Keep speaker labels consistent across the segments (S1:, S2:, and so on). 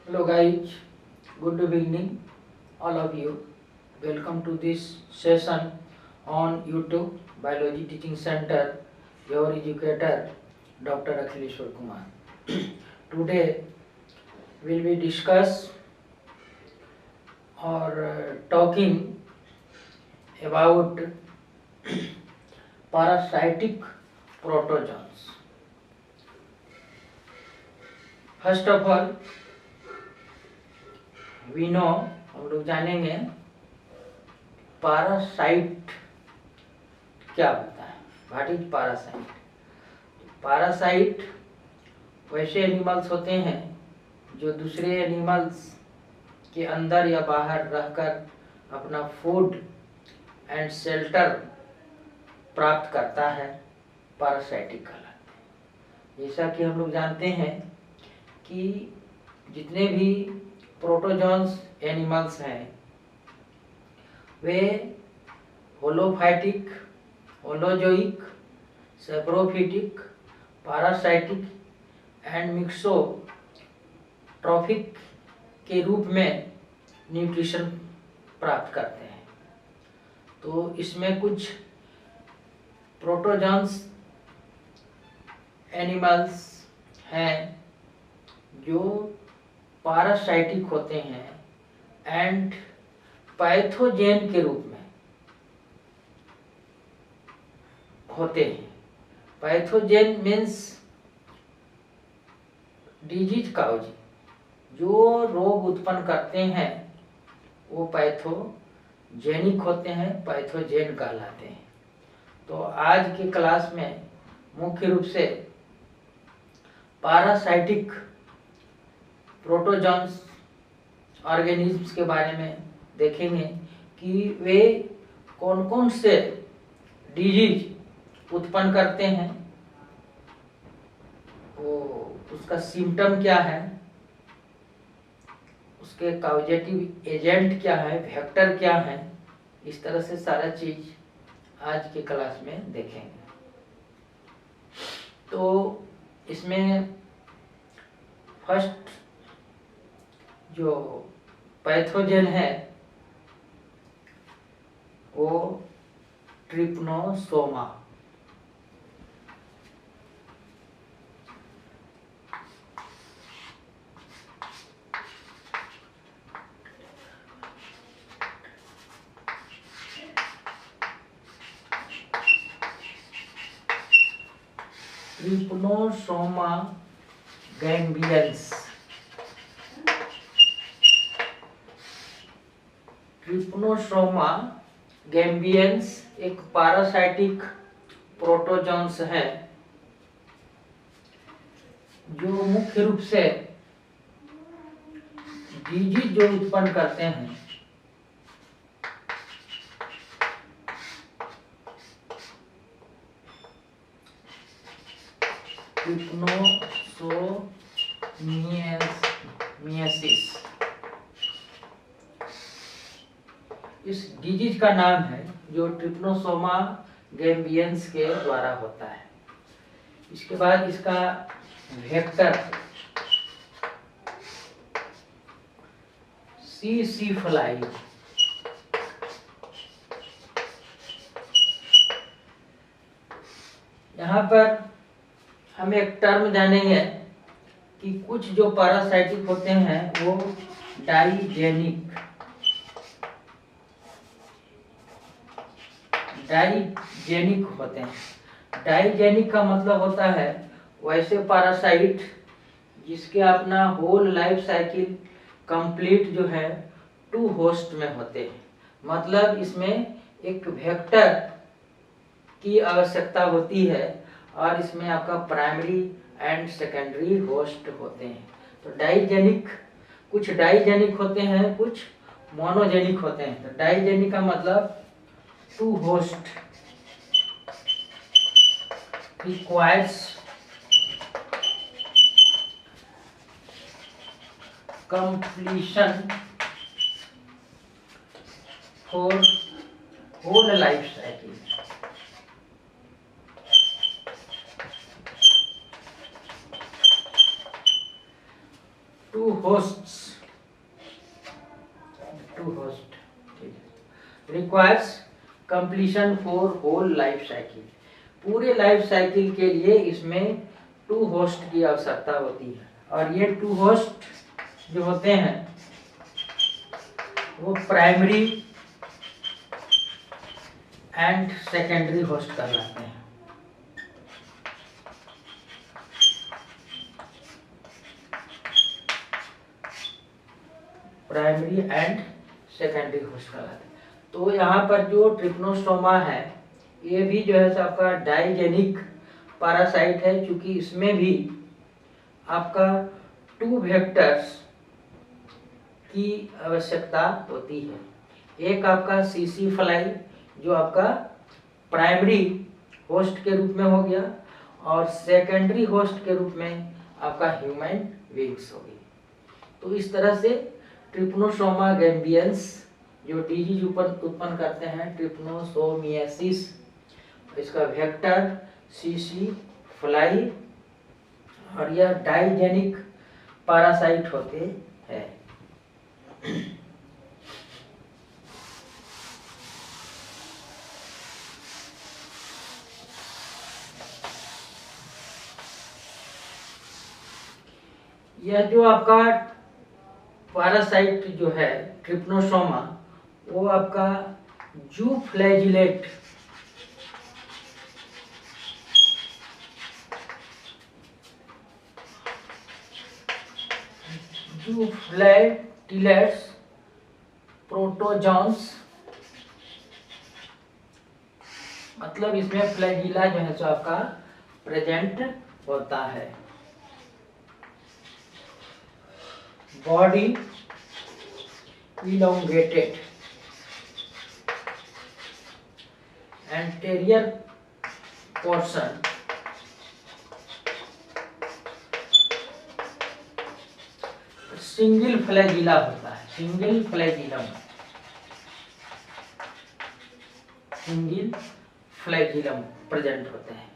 S1: Hello guys, good evening all of you. Welcome to this session on YouTube Biology Teaching Center, your educator Dr. Akhileshwar Kumar. Today will we discuss or talking about parasitic protozoans. First of all, we know हम लोग जानेंगे parasite क्या होता है। What is parasite? Parasite वैसे animals होते हैं जो दूसरे एनिमल्स के अंदर या बाहर रहकर अपना फूड एंड शेल्टर प्राप्त करता है, पारासाइटिक कहलाते हैं। जैसा कि हम लोग जानते हैं कि जितने भी प्रोटोजोन्स एनिमल्स हैं वे holophytic, holozoic, saprophytic, parasitic and mixotrophic के रूप में न्यूट्रिशन प्राप्त करते हैं। तो इसमें कुछ प्रोटोजोन्स एनिमल्स हैं जो पारासाइटिक होते हैं एंड पैथोजेन के रूप में होते हैं। पैथोजेन मीन्स डिजीज काउजी, जो रोग उत्पन्न करते हैं वो पैथोजेनिक होते हैं, पैथोजेन कहलाते हैं। तो आज के क्लास में मुख्य रूप से पारासाइटिक प्रोटोजोन्स ऑर्गेनिज्म्स के बारे में देखेंगे कि वे कौन कौन से डिजीज उत्पन्न करते हैं, वो उसका सिम्टम क्या है, उसके काउजेटिव एजेंट क्या है, वेक्टर क्या है। इस तरह से सारा चीज आज के क्लास में देखेंगे। तो इसमें फर्स्ट जो पैथोजेन है वो trypanosoma. Trypanosoma gambiense. Trypanosoma gambiense एक पारासाइटिक प्रोटोजोन्स है जो मुख्य रूप से डिजीज जो उत्पन्न करते हैं ट्रिप्नोसोमियासिस, इस डिजीज का नाम है जो ट्रिप्नोसोमा गैम्बियंस के द्वारा होता है। इसके बाद इसका वेक्टर सी फ्लाई। यहाँ पर हम एक टर्म जानेंगे कि कुछ जो पैरासाइटिक होते हैं वो डाइजेनिक होते हैं। डाइजेनिक का मतलब होता है वैसे पैरासाइट जिसके अपना होल लाइफ साइकिल कंप्लीट जो है टू होस्ट में होते हैं। मतलब इसमें एक वेक्टर की आवश्यकता होती है और इसमें आपका प्राइमरी एंड सेकेंडरी होस्ट होते हैं। तो डाइजेनिक, कुछ डाइजेनिक होते हैं, कुछ मोनोजेनिक होते हैं। तो डाइजेनिक का मतलब two host requires completion for whole life cycle। Two hosts, two host requires completion for whole life cycle. पूरे लाइफ साइकिल के लिए इसमें टू होस्ट की आवश्यकता होती है, और ये टू होस्ट जो होते हैं वो प्राइमरी एंड सेकेंडरी होस्ट कहलाते हैं। प्राइमरी एंड सेकेंडरी होस्ट कहलाते हैं। तो यहाँ पर जो ट्रिप्नोसोमा है ये भी जो है आपका डाइजेनिक पैरासाइट है, क्योंकि इसमें भी आपका टू वेक्टर्स की आवश्यकता होती है। एक आपका सीसी फ्लाई जो आपका प्राइमरी होस्ट के रूप में हो गया, और सेकेंडरी होस्ट के रूप में आपका ह्यूमन विंग्स हो गई। तो इस तरह से ट्रिप्नोसोमा गैम्बियंस जो डिजीज उत्पन्न करते हैं, ट्रिप्नोसोमियासिस, इसका वेक्टर सीसी फ्लाई, और यह डाइजेनिक पैरासाइट होते हैं। यह जो आपका पैरासाइट जो है ट्रिप्नोसोमा, वो आपका जू फ्लैजिलेट जू फ्लैटिलेट्स प्रोटोजॉन्स, मतलब इसमें फ्लैजिला जो है जो आपका प्रेजेंट होता है। Body elongated, anterior portion single flagella होता है, single flagellum, single flagellum present होते हैं।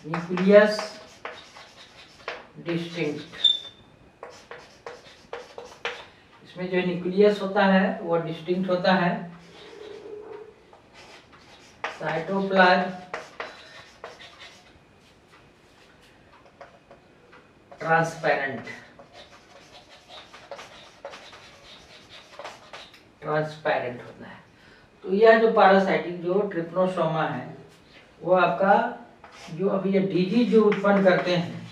S1: न्यूक्लियस डिस्टिंक्ट, इसमें जो न्यूक्लियस होता है वो डिस्टिंक्ट होता है। साइटोप्लाज्म ट्रांसपेरेंट, ट्रांसपेरेंट होता है। तो यह जो पैरासाइटिक जो ट्रिप्नोसोमा है वो आपका जो अभी ये डिजीज जो उत्पन्न करते हैं,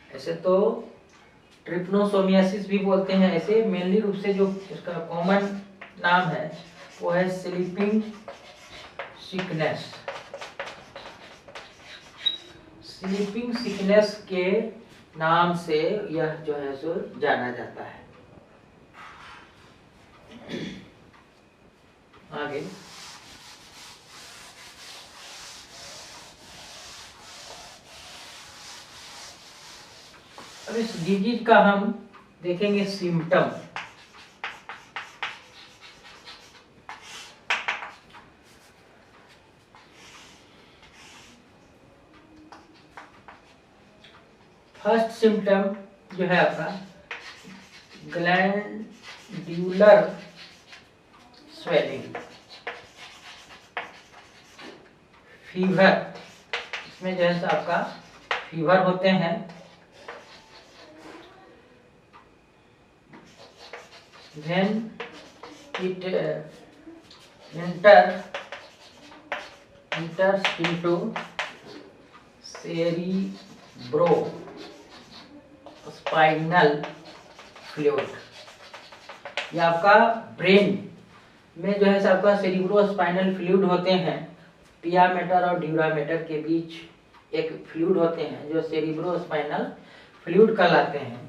S1: ऐसे तो ट्रिप्नोसोमियासिस भी बोलते हैं, ऐसे मेनली रूप से जो इसका कॉमन नाम है वो है स्लीपिंग सिकनेस। स्लीपिंग सिकनेस के नाम से यह जो है सो जाना जाता है। आगे अब इस डिजीज का हम देखेंगे सिम्टम। फर्स्ट सिम्टम जो है आपका ग्लैंड्यूलर स्वेलिंग, फीवर, इसमें जो है आपका फीवर होते हैं। Then it enters into cerebrospinal fluid। ये आपका ब्रेन में जो है आपका सेरिब्रोस्पाइनल फ्लूइड होते हैं। पिया मेटर और ड्यूरामेटर के बीच एक फ्लूइड होते हैं जो सेरिब्रोस्पाइनल फ्लूइड कहलाते हैं।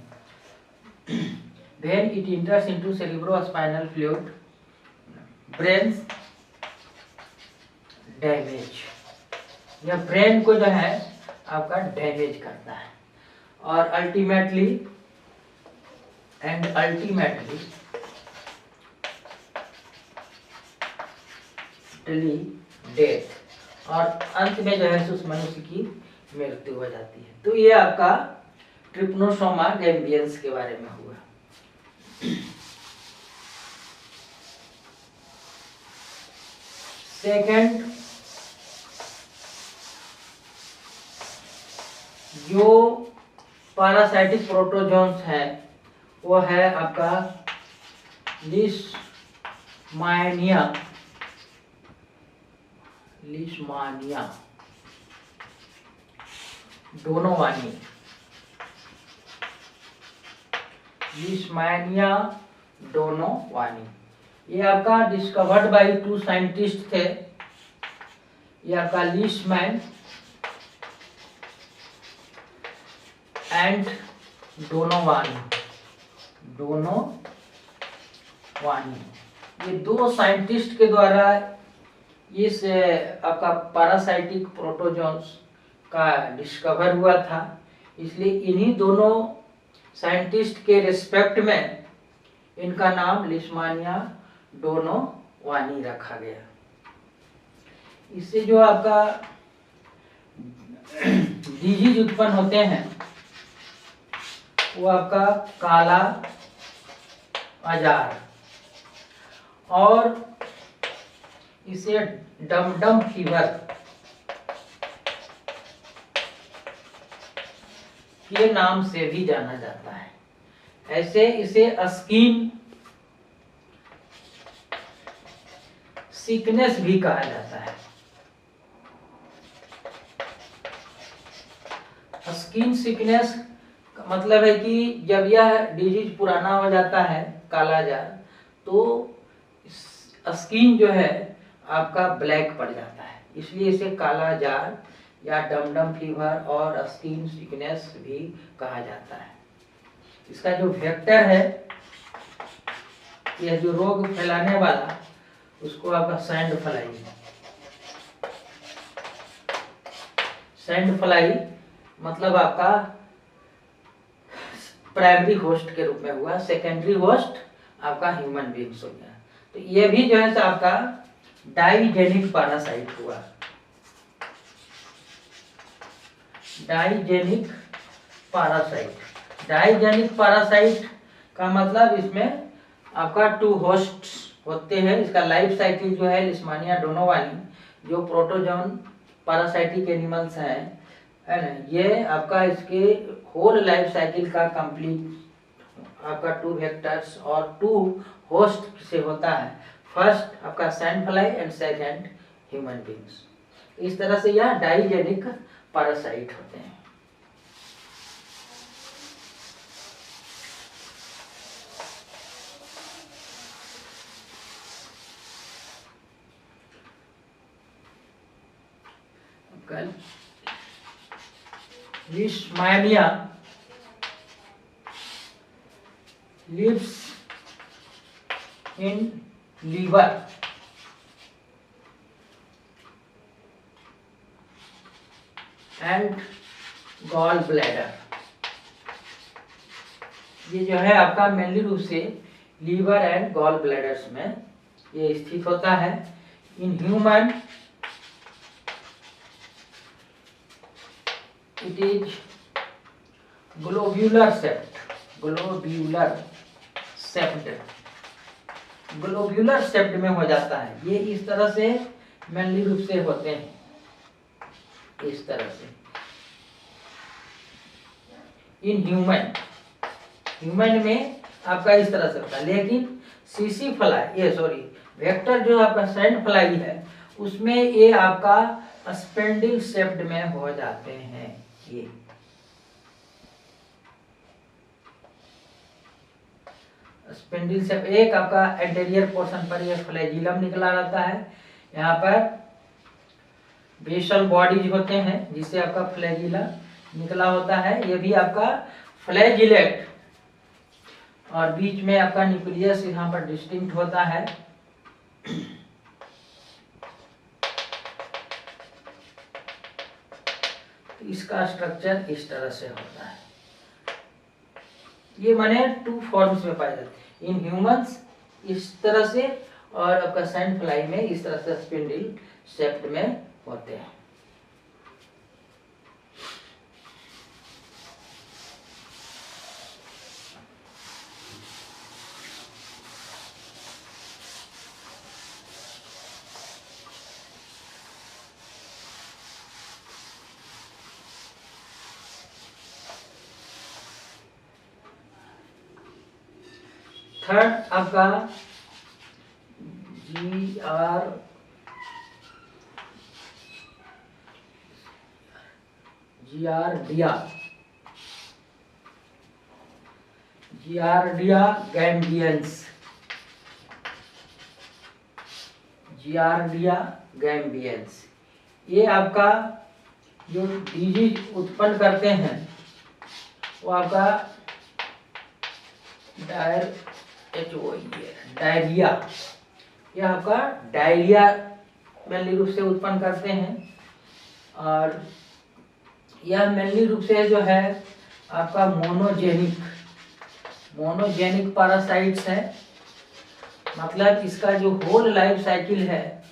S1: Then it enters into cerebrospinal fluid, brain damage, यह ब्रेन को जो है आपका डैमेज करता है, और अल्टीमेटली डेथ, और अंत में जो है उस मनुष्य की मृत्यु हो जाती है। तो ये आपका ट्रिपनोसोमा गैम्बियंस के बारे में हुआ। सेकंड, जो पैरासाइटिक प्रोटोजोन्स है वो है आपका लिशमानिया, डोनोवानी, लिशमानिया डोनोवानी। ये आपका डिस्कवर्ड बाय 2 साइंटिस्ट थे। ये आपका लिशमैन एंड डोनोवानी, ये 2 साइंटिस्ट के द्वारा इस आपका पैरासाइटिक प्रोटोजोन्स का डिस्कवर हुआ था। इसलिए इन्हीं दोनों साइंटिस्ट के रिस्पेक्ट में इनका नाम लिशमानिया डोनोवानी रखा गया। इससे जो आपका डिजीज उत्पन्न होते हैं वो आपका काला आजार और इसे डम फीवर के नाम से भी जाना जाता है। ऐसे इसे स्किन सिकनेस भी कहा जाता है। स्किन सिकनेस का मतलब है कि जब यह डिजीज पुराना हो जाता है कालाजार, तो स्किन जो है आपका ब्लैक पड़ जाता है, इसलिए इसे कालाजार या डम फीवर और स्किन सिकनेस भी कहा जाता है। इसका जो वेक्टर है, यह जो रोग फैलाने वाला, उसको आपका सैंड फ्लाई मतलब आपका प्राइमरी होस्ट के रूप में हुआ, सेकेंडरी होस्ट आपका ह्यूमन बींग्स हो गया। तो ये भी जो है आपका डाइजेनिक पैरासाइट हुआ। डाइजेनिक पैरासाइट का मतलब इसमें आपका 2 होस्ट्स होते हैं। इसका लाइफ साइकिल जो है लिशमानिया डोनोवानी, जो प्रोटोजोन पैरासाइटिक एनिमल्स है ना, ये आपका इसके होल लाइफ साइकिल का कंप्लीट आपका 2 वेक्टर्स और 2 होस्ट से होता है। फर्स्ट आपका sand fly and second human beings. इस तरह से यह डाइजेनिक पैरासाइट होते हैं। Leishmania lives in liver and gall bladder. ये जो है आपका मेनली रूप से लीवर एंड गॉल ब्लैडर्स में ये स्थित होता है। In human it is globular sept में हो जाता है। ये इस तरह से मेनली रूप से होते हैं, इस तरह से। इन ह्यूमन में आपका इस तरह से होता है, लेकिन सीसी फ्लाई वेक्टर जो आपका सैंड फ्लाई है, उसमें ये आपका स्पेंडिल शेप्ड में हो जाते हैं। ये स्पेंडिल शेप, एक आपका एंटीरियर पोर्शन पर ये फ्लैजिलम निकला रहता है। यहाँ पर बेसल बॉडीज होते हैं जिससे आपका फ्लैजिला निकला होता है। ये भी आपका फ्लैजिलेट, और बीच में आपका न्यूक्लियस यहाँ पर डिस्टिंक्ट होता है। इसका स्ट्रक्चर इस तरह से होता है। ये माने 2 फॉर्म्स में पाए जाते हैं। इन ह्यूमंस इस तरह से, और आपका सैंड फ्लाई में इस तरह से स्पिंडल शेप्ड में होते हैं। थर्ड आपका जियार्डिया गैम्बियंस। ये आपका जो डिजीज उत्पन्न करते हैं वो आपका डायरिया, यह आपका डायरिया मेनली रूप से उत्पन्न करते हैं। और यह मेनली रूप से जो है आपका मोनोजेनिक पैरासाइट्स है। मतलब इसका जो होल लाइफ साइकिल है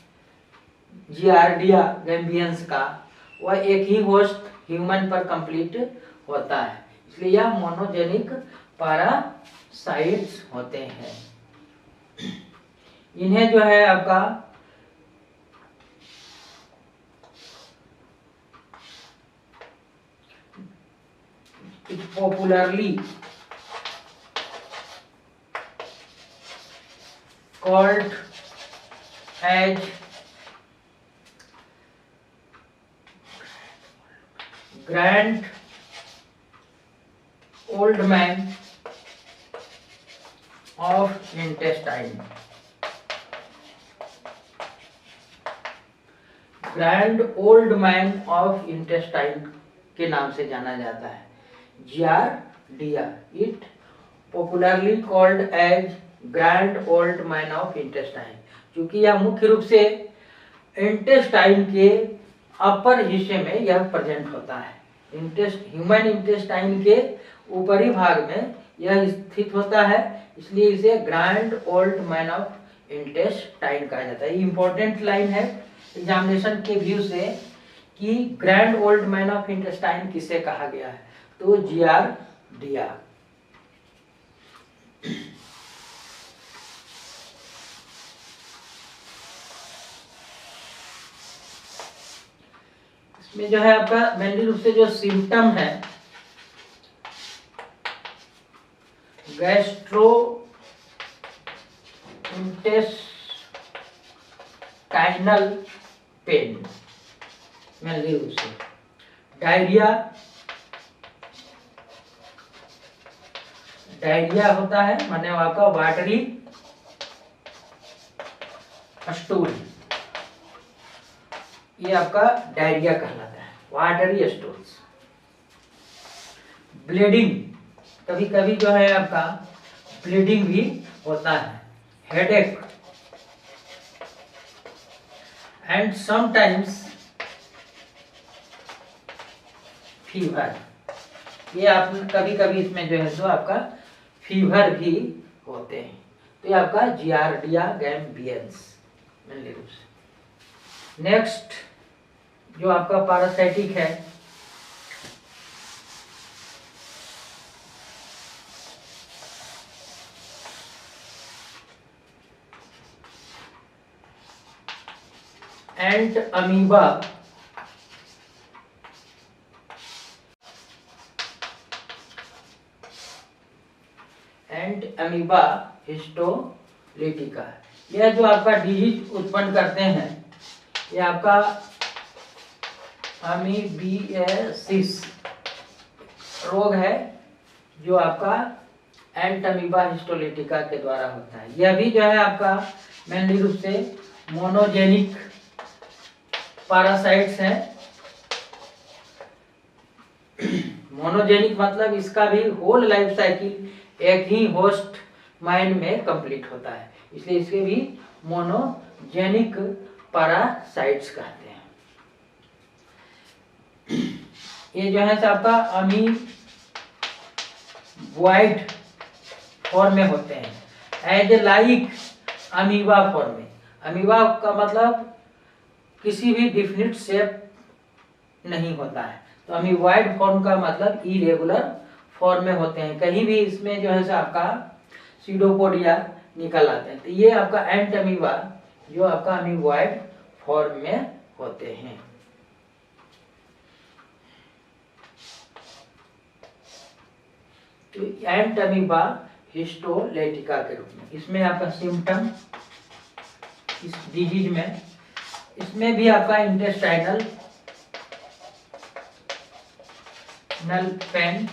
S1: जियार्डिया गैम्बियंस का, वह एक ही होस्ट ह्यूमन पर कंप्लीट होता है, इसलिए यह मोनोजेनिक पैरासाइट्स होते हैं। इन्हें जो है आपका popularly called as grand old man of intestine। Grand old man of intestine के नाम से जाना जाता है। Giardia, it popularly called as grand old man of intestine, क्योंकि यह मुख्य रूप से इंटेस्टाइन के अपर हिस्से में यह प्रेजेंट होता है। ह्यूमन इंटेस्टाइन के ऊपरी भाग में यह स्थित होता है, इसलिए इसे grand old man of intestine कहा जाता है। इंपॉर्टेंट लाइन है एग्जामिनेशन के व्यू से कि grand old man of intestine किसे कहा गया है, तो जियार्डिया। इसमें जो है आपका मेनली रूप से जो सिम्टम है गैस्ट्रो इंटेस्टाइनल पेन, मेनली रूप से डायरिया होता है, माने आपका वाटरी स्टूल, ये आपका डायरिया कहलाता है, वाटरी स्टूल्स। ब्लीडिंग, कभी कभी जो है आपका ब्लीडिंग भी होता है। हेडेक एंड समटाइम्स फीवर, ये आप कभी कभी इसमें जो है तो आपका फीवर भी होते हैं। तो ये आपका जियार्डिया गैम्बियंस मेनली रूप से। नेक्स्ट जो आपका पैरासाइटिक है एंट अमीबा, अमीबा हिस्टोलिटिका, यह जो आपका डिजीज उत्पन्न करते हैं ये आपका अमीबियासिस रोग है, जो आपका एंटअमीबा हिस्टोलिटिका के द्वारा होता है। यह भी जो है आपका मेनली रूप से मोनोजेनिक पैरासाइट्स हैं। मोनोजेनिक मतलब इसका भी होल लाइफ साइकिल एक ही होस्ट माइंड में कंप्लीट होता है, इसलिए इसके भी मोनोजेनिक पैरासाइट्स कहते हैं। ये जो है आपका अमीबॉइड फॉर्म में होते हैं। एज लाइक अमीबा फॉर्म में। अमीबा का मतलब किसी भी डिफिनिट शेप नहीं होता है, तो अमीबॉइड फॉर्म का मतलब इरेगुलर फॉर्म में होते हैं, कहीं भी इसमें जो है सो आपका सीडोपोडिया निकल आते हैं। तो ये आपका एंट अमीबा जो आपका अमीबॉइड फॉर्म में होते हैं। तो एंट अमीबा हिस्टोलेटिका के रूप में, इसमें आपका सिम्टम इस डिजीज में, इसमें भी आपका इंटेस्टाइनल नल पेन,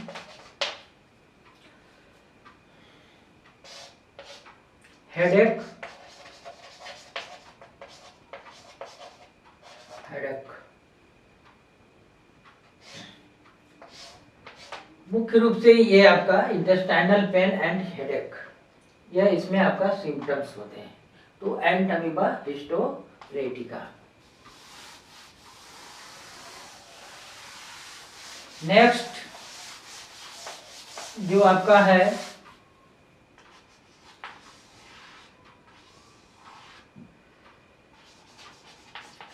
S1: हेडेक, मुख्य रूप से ये आपका इंटेस्टाइनल पेन एंड हेडेक, यह इसमें आपका सिम्टम्स होते हैं। तो एंट अमीबा हिस्टोलेटिका। नेक्स्ट जो आपका है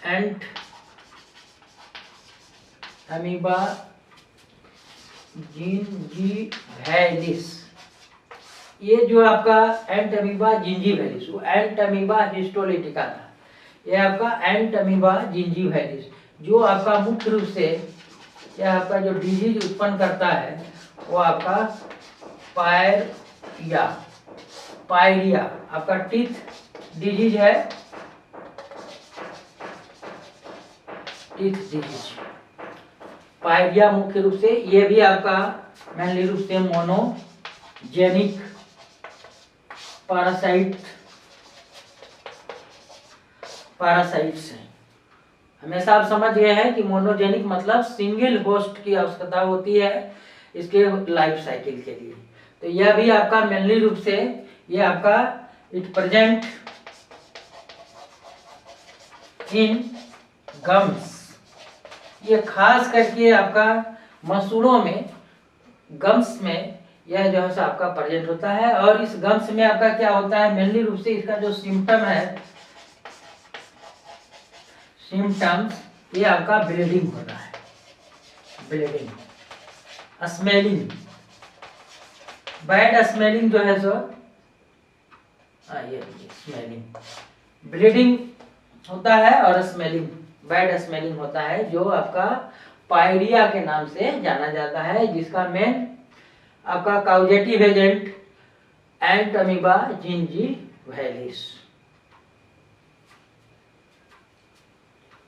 S1: एंट अमीबा जिंजीवैलिस, ये जो आपका एंट अमीबा जिंजीवैलिस, वो एंट अमीबा हिस्टोलेटिका था। ये आपका एंट अमीबा जिंजीवैलिस जो आपका मुख्य रूप से यह आपका जो डिजीज उत्पन्न करता है वो आपका पायरिया आपका टीथ डिजीज है, टीथ डिजीज पायरिया मुख्य रूप से। ये भी आपका मेनली रूप से मोनोजेनिक पैरासाइट्स हैं। हमेशा आप समझ गए हैं कि मोनोजेनिक मतलब सिंगल होस्ट की आवश्यकता होती है इसके लाइफ साइकिल के लिए। तो यह भी आपका मेनली रूप से ये आपका इट प्रेजेंट इन गम्स, ये खास करके आपका मसूड़ों में, गम्स में यह जो है आपका प्रेजेंट होता है। और इस गम्स में आपका क्या होता है, मेनली रूप से इसका जो सिम्टम है, सिम्टम्स ये आपका ब्लीडिंग होता है, ब्लीडिंग, स्मेलिंग, बैड स्मेलिंग जो है सो ये स्मेलिंग, ब्लीडिंग होता है और स्मेलिंग, बैड स्मेलिंग होता है, जो आपका पायरिया के नाम से जाना जाता है, जिसका मेन आपका काउजेटिव एजेंट एंट अमीबा जिंजीवैलिस।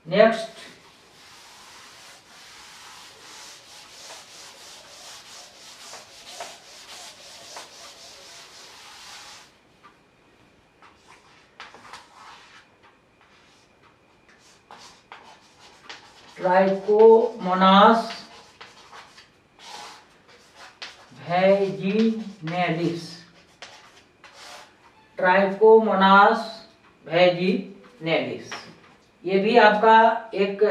S1: नेक्स्ट ट्राइकोमोनास वैजिनैलिस, ट्राइकोमोनास वैजिनैलिस, ये भी आपका एक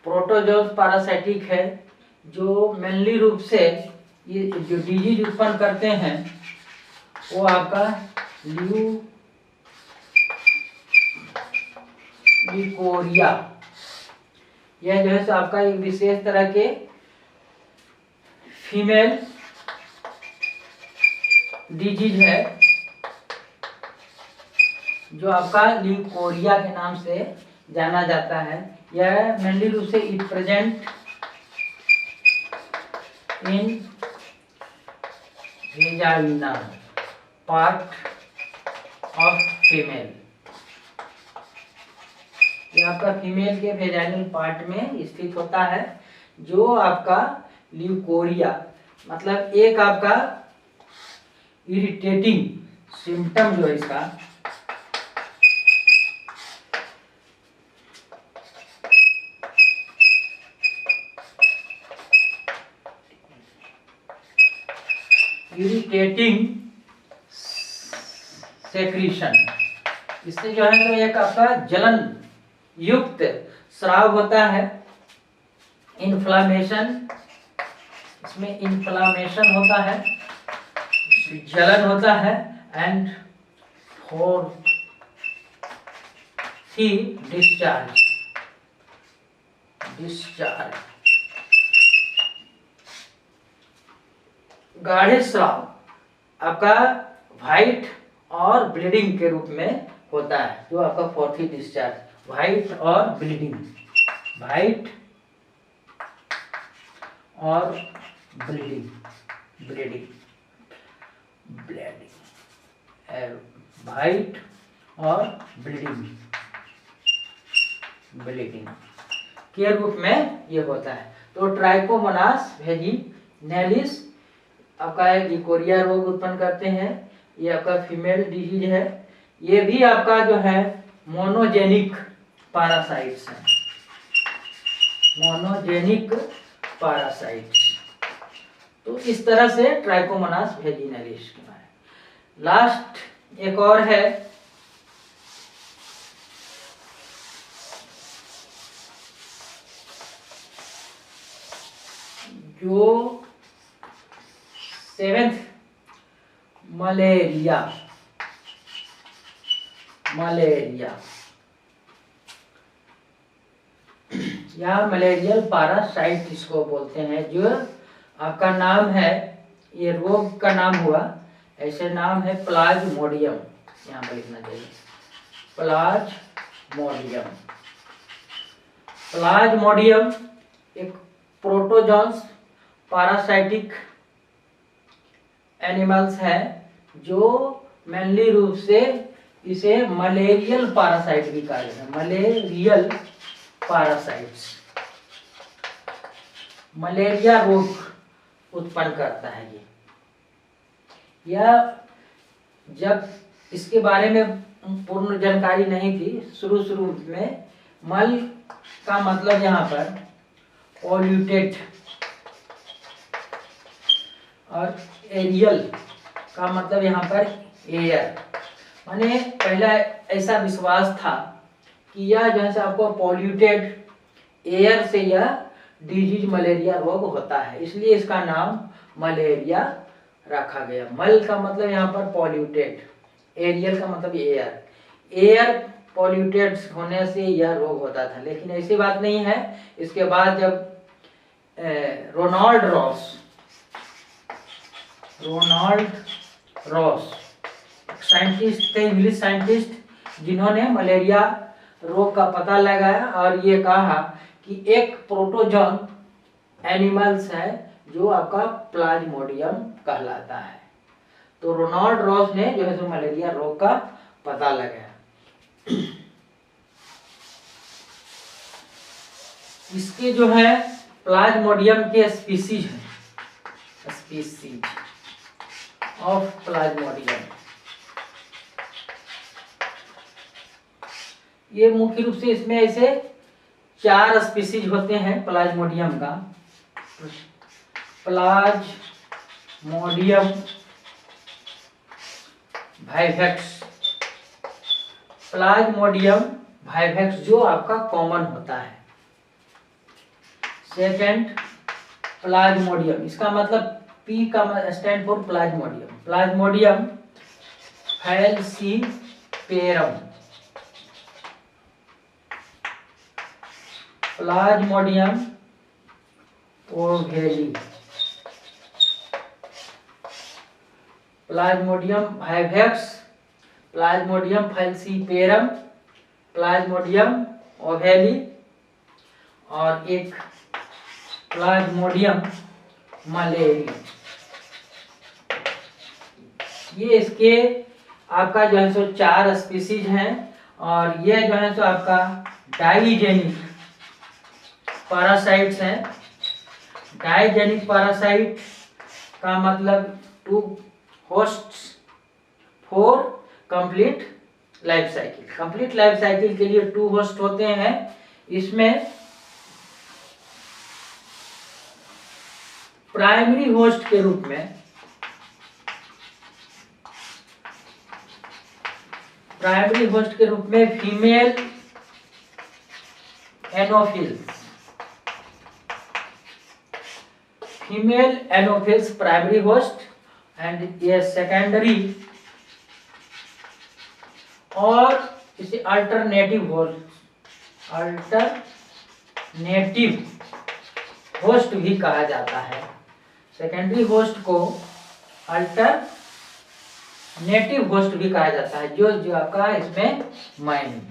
S1: प्रोटोजोज पैरासाइटिक है, जो मेनली रूप से ये जो डिजीज उत्पन्न करते हैं वो आपका ल्यूकोरिया, यह जो है सो आपका एक विशेष तरह के फीमेल डिजीज है, जो आपका ल्यूकोरिया के नाम से जाना जाता है। यह मेनली रूप से it present in vagina part of female, ये आपका फीमेल के वेजाइनल पार्ट में स्थित होता है, जो आपका ल्यूकोरिया मतलब एक आपका इरिटेटिंग सिम्टम जो है इसका, इरिटेटिंग सेक्रीशन, इससे जो है तो एक आपका जलन युक्त स्राव होता है, इन्फ्लामेशन, इसमें इन्फ्लामेशन होता है, जलन होता है, एंड फोर्टी डिस्चार्ज गाढ़े स्राव आपका व्हाइट और ब्लीडिंग के रूप में होता है, जो आपका फोर्टी डिस्चार्ज व्हाइट और ब्लीडिंग, व्हाइट और ब्लीडिंग, व्हाइट और ब्लीडिंग के रूप में ये होता है। तो ट्राइकोमोनास वेजिनैलिस आपका गिकोरिया रोग उत्पन्न करते हैं। ये आपका फीमेल डिजीज है। ये भी आपका जो है मोनोजेनिक पैरासाइट्स है, मोनोजेनिक पैरासाइट्स। तो इस तरह से ट्राइकोमोनास वेजिनैलिस के बारे में। लास्ट एक और है जो सेवेंथ मलेरिया या मलेरियल पैरासाइट इसको बोलते हैं, जो आपका नाम है, ये रोग का नाम हुआ, ऐसे नाम है प्लाज्मोडियम, यहाँ पर लिखना चाहिए प्लाज्मोडियम एक प्रोटोजोन्स पैरासाइटिक एनिमल्स है, जो मेनली रूप से इसे मलेरियल पैरासाइट भी कहा जाता है। मलेरियल पैरासाइट्स मलेरिया रोग उत्पन्न करता है ये। यह जब इसके बारे में पूर्ण जानकारी नहीं थी, शुरू में मल का मतलब यहाँ पर पॉल्यूटेड और एरियल का मतलब यहाँ पर एयर, माने पहला ऐसा विश्वास था कि यह जैसे आपको पॉल्यूटेड एयर से यह डिजीज मलेरिया रोग होता है, इसलिए इसका नाम मलेरिया रखा गया। मल का मतलब यहाँ पर पॉल्यूटेड, एरियल का मतलब एयर पॉल्यूटेड होने से यह रोग होता था, लेकिन ऐसी बात नहीं है। इसके बाद जब रोनाल्ड रॉस साइंटिस्ट थे, इंग्लिश साइंटिस्ट, जिन्होंने मलेरिया रोग का पता लगाया और ये कहा कि एक प्रोटोजोन एनिमल्स है जो आपका प्लाज्मोडियम कहलाता है। तो रोनाल्ड रॉस ने जो है सो मलेरिया रोग का पता लगाया। इसके जो है प्लाज्मोडियम के स्पीसीज हैं, स्पीसीज ऑफ प्लाज्मोडियम। ये मुख्य रूप से इसमें ऐसे 4 स्पीसीज होते हैं प्लाज्मोडियम का। प्लाज्मोडियम वाइवेक्स जो आपका कॉमन होता है। सेकेंड प्लाज्मोडियम, इसका मतलब P का stand for plasmodium falciparum, plasmodium ovale, plasmodium vivax, plasmodium falciparum, plasmodium ovale और एक प्लाज्मोडियम मलेरी। ये इसके आपका जो है सो 4 स्पीसीज हैं और ये जो है सो आपका डाइजेनिक पैरासाइट्स हैं। डाइजेनिक पैरासाइट का मतलब 2 hosts for complete life cycle. Complete life cycle के लिए 2 होस्ट होते हैं। इसमें प्राइमरी होस्ट के रूप में female Anopheles primary host and ये सेकेंडरी और इसे अल्टरनेटिव होस्ट भी कहा जाता है। सेकेंडरी होस्ट को अल्टरनेटिव होस्ट भी कहा जाता है, जो आपका इसमें मैन,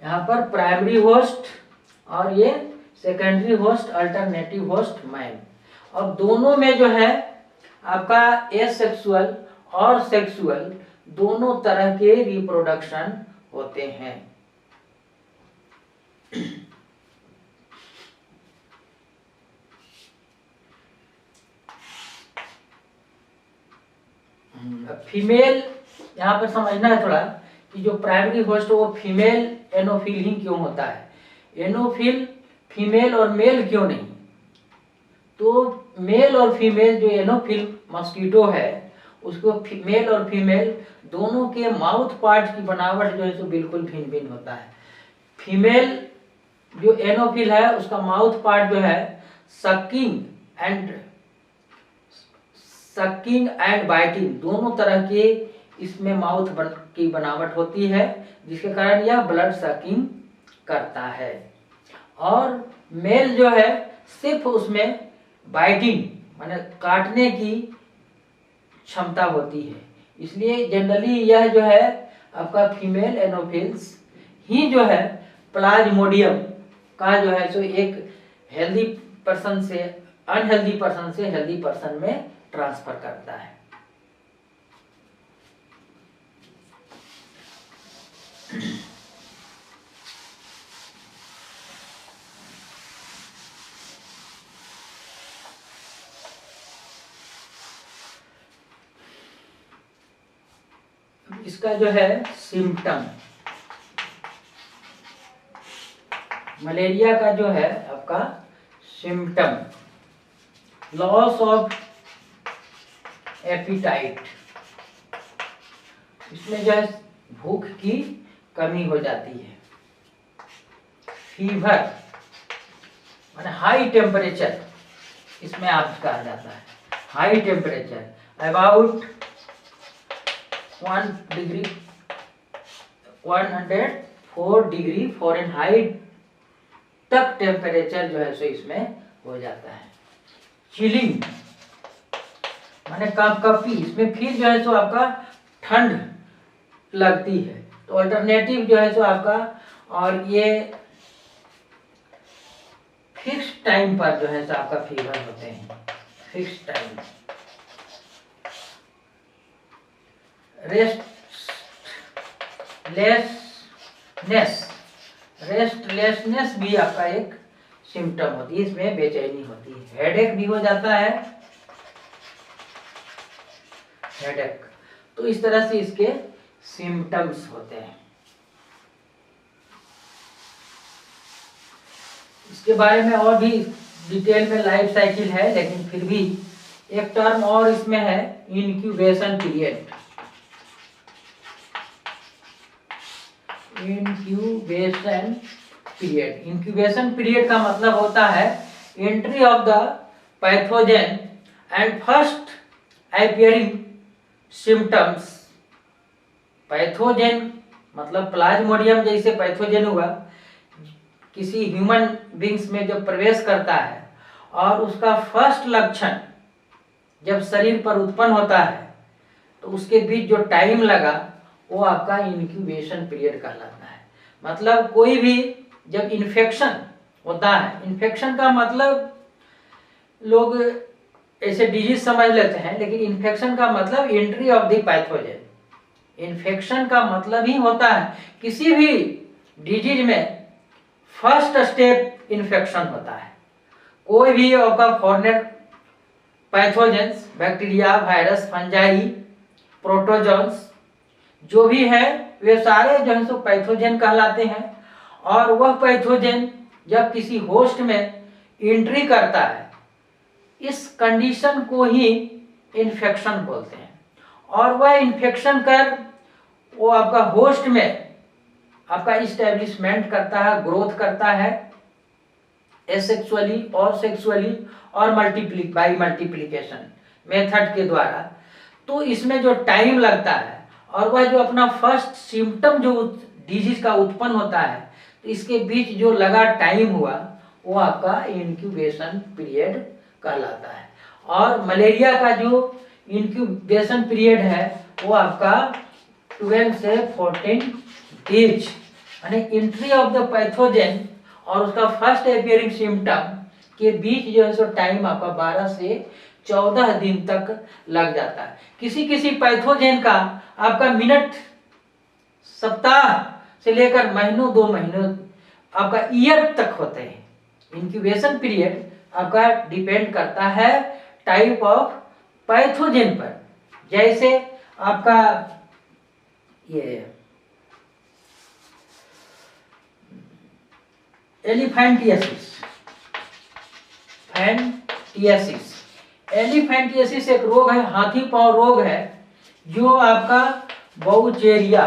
S1: यहाँ पर प्राइमरी होस्ट और ये secondary host, alternative host, man. और दोनों में जो है आपका एसेक्सुअल और सेक्सुअल दोनों तरह के रिप्रोडक्शन होते हैं। फीमेल यहाँ पर समझना है थोड़ा कि जो प्राइमरी होस्ट वो फीमेल एनोफिल ही क्यों होता है, एनोफिल फीमेल और मेल क्यों नहीं। तो मेल और फीमेल जो एनोफिल मॉस्किटो है उसको मेल और फीमेल दोनों के माउथ पार्ट की बनावट जो है सो बिल्कुल भिन्न भिन्न होता है। फीमेल जो एनोफिल है उसका माउथ पार्ट जो है सकिंग एंड बाइटिंग दोनों तरह के इसमें माउथ की बनावट होती है, जिसके कारण यह ब्लड सकिंग करता है। और मेल जो है सिर्फ उसमें बाइटिंग माने काटने की क्षमता होती है, इसलिए जनरली यह जो है आपका फीमेल एनोफिल्स ही जो है प्लाज्मोडियम का जो है सो एक हेल्दी पर्सन से अनहेल्दी पर्सन से हेल्दी पर्सन में ट्रांसफर करता है। इसका जो है सिम्टम, मलेरिया का जो है आपका सिम्टम लॉस ऑफ एपिटाइट, इसमें जो है भूख की कमी हो जाती है। फीवर माने हाई टेम्परेचर, इसमें आप कहा जाता है high temperature about 104 degree Fahrenheit तक टेम्परेचर जो है सो इसमें हो जाता है। चिलिंग माने कपकपी, इसमें फिर जो है सो आपका ठंड लगती है। तो अल्टरनेटिव जो है सो आपका, और ये फिक्स टाइम पर जो है सो आपका फीवर होते हैं, फिक्स टाइम। रेस्टलेसनेस भी आपका एक सिम्टम होती है, इसमें बेचैनी होती है। हेडेक भी हो जाता है, हेडेक। तो इस तरह से इसके सिम्टम्स होते हैं। इसके बारे में और भी डिटेल में लाइफ साइकिल है, लेकिन फिर भी एक टर्म और इसमें है इंक्यूबेशन पीरियड। इंक्यूबेशन पीरियड का मतलब होता है entry of the pathogen and first appearing symptoms. Pathogen मतलब प्लाज्मोडियम जैसे पैथोजन हुआ, किसी ह्यूमन बींग्स में जब प्रवेश करता है और उसका फर्स्ट लक्षण जब शरीर पर उत्पन्न होता है, तो उसके बीच जो टाइम लगा वो आपका इंक्यूबेशन पीरियड कहलाता है। मतलब कोई भी जब इन्फेक्शन होता है, इन्फेक्शन का मतलब लोग ऐसे डिजीज समझ लेते हैं, लेकिन इन्फेक्शन का मतलब entry of the pathogen. Infection का मतलब ही होता है किसी भी डिजीज में फर्स्ट स्टेप इन्फेक्शन होता है। कोई भी आपका foreign pathogens, bacteria, virus, fungi, protozoans जो भी है वे सारे जो है सो पैथोजन कहलाते हैं। और वह पैथोजन जब किसी होस्ट में एंट्री करता है, इस कंडीशन को ही इन्फेक्शन बोलते हैं। और वह इन्फेक्शन कर वो आपका होस्ट में आपका इस्टेब्लिशमेंट करता है, ग्रोथ करता है एसेक्सुअली और सेक्सुअली और बाई मल्टीप्लिकेशन मेथड के द्वारा। तो इसमें जो टाइम लगता है और वह जो अपना फर्स्ट सिम्टम जो डिजीज का उत्पन्न होता है, तो इसके बीच जो लगा टाइम हुआ वो आपका इंक्यूबेशन पीरियड कहलाता है। और मलेरिया का जो इंक्यूबेशन पीरियड है वो आपका 12 से 14 डेज, यानी एंट्री ऑफ द पैथोजन और उसका फर्स्ट अपीयरिंग सिम्टम के बीच जो है सो टाइम आपका 12 से 14 दिन तक लग जाता है। किसी किसी पैथोजन का आपका मिनट, सप्ताह से लेकर महीनों 2 महीनों आपका ईयर तक होते हैं। इंक्यूबेशन पीरियड आपका डिपेंड करता है टाइप ऑफ पैथोजन पर। जैसे आपका ये एलिफेंटियासिस, एलिफेंटियासिस एक रोग है, हाथी पांव रोग है, जो आपका बाउचेरिया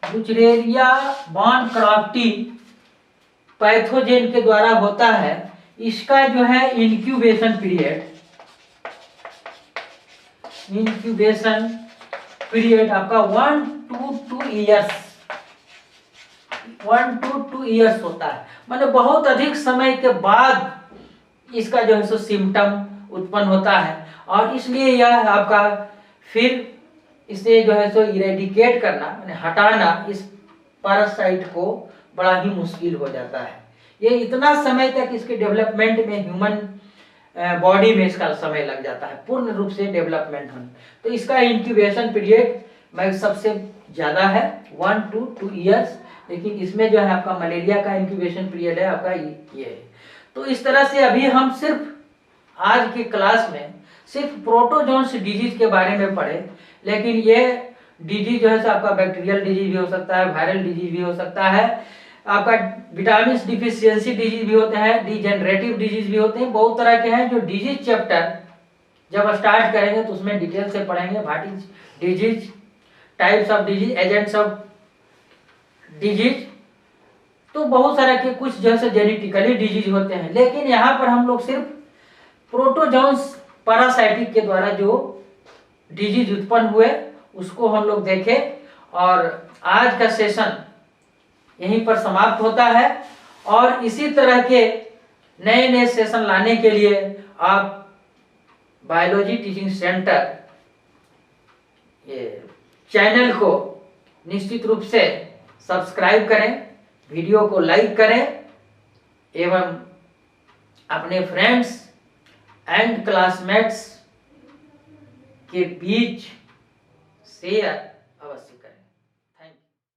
S1: उचेरेरिया बान क्राफ्टी पैथोजेन के द्वारा होता है। इसका जो है इंक्यूबेशन पीरियड आपका 1 to 2 इयर्स होता है। मतलब बहुत अधिक समय के बाद इसका जो है सो सिम्टम उत्पन्न होता है, और इसलिए यह आपका फिर इसे जो है सो इरेडिकेट करना, हटाना इस पैरासाइट को बड़ा ही मुश्किल हो जाता है। ये इतना समय तक इसके डेवलपमेंट में, ह्यूमन बॉडी में इसका समय लग जाता है पूर्ण रूप से डेवलपमेंट होने। तो इसका इंक्यूबेशन पीरियड में सबसे ज़्यादा है 1 to 2 इयर्स, लेकिन इसमें जो है आपका मलेरिया का इंक्यूबेशन पीरियड है आपका ये है। तो इस तरह से अभी हम सिर्फ आज की क्लास में सिर्फ प्रोटोजोन्स डिजीज के बारे में पढ़े, लेकिन ये डिजीज जो है सो आपका बैक्टीरियल डिजीज भी हो सकता है, वायरल डिजीज भी हो सकता है, आपका विटामिन डिफिशियंसी डिजीज भी होते हैं, डिजेनरेटिव डिजीज भी होते हैं, बहुत तरह के हैं। जो डिजीज चैप्टर जब स्टार्ट करेंगे तो उसमें डिटेल से पढ़ेंगे। What is disease, types of disease, agents of disease, तो बहुत सारा के कुछ जैसे जेनेटिकली डिजीज होते हैं, लेकिन यहाँ पर हम लोग सिर्फ प्रोटोजोन्स पैरासाइटिक के द्वारा जो डिजीज उत्पन्न हुए उसको हम लोग देखें। और आज का सेशन यहीं पर समाप्त होता है, और इसी तरह के नए नए सेशन लाने के लिए आप बायोलॉजी टीचिंग सेंटर ये चैनल को निश्चित रूप से सब्सक्राइब करें, वीडियो को लाइक करें, एवं अपने फ्रेंड्स एंड क्लासमेट्स के बीच शेयर अवश्य करें।